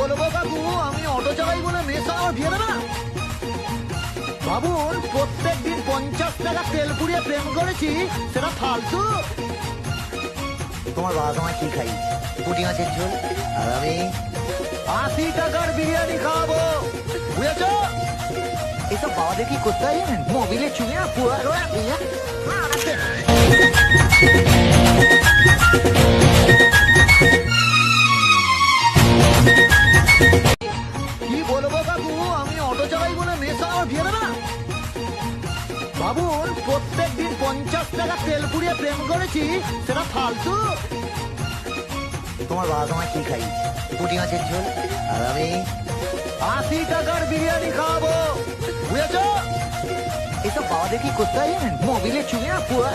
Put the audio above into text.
বলবো কাকু, আমি অটো চালাই বলে মেসা আমার বিয়ে দেবে না? ভাবুন, প্রত্যেক দিন 50 টাকা তেল পুড়িয়ে প্রেম করেছি, সেটা ফালতু? তোমার বাবা তোমায় কি খাইয়েছে? পুঁটি মাছের ঝোল, আর আমি 80 টাকার বিরিয়ানি খাওয়াবো, বুঝেছ? এসব বাবাদের কি করতে হয় জানেন? মোবিলে চুয়ে পুরো কি বলবো কাকু, আমি অটো চালাই বলে মেসা আমার বিয়ে দেবে না? ভাবুন, প্রত্যেক দিন 50 টাকা তেল পুড়িয়ে প্রেম করেছি, সেটা ফালতু? তোমার বাবা তোমায় কি খাইয়েছে? পুঁটি মাছের ঝোল, আর আমি 80 টাকার বিরিয়ানি খাওয়াবো, বুঝেছ? এসব বাবাদের কি করতে হয় জানেন? মোবিলে চুয়ে পুরো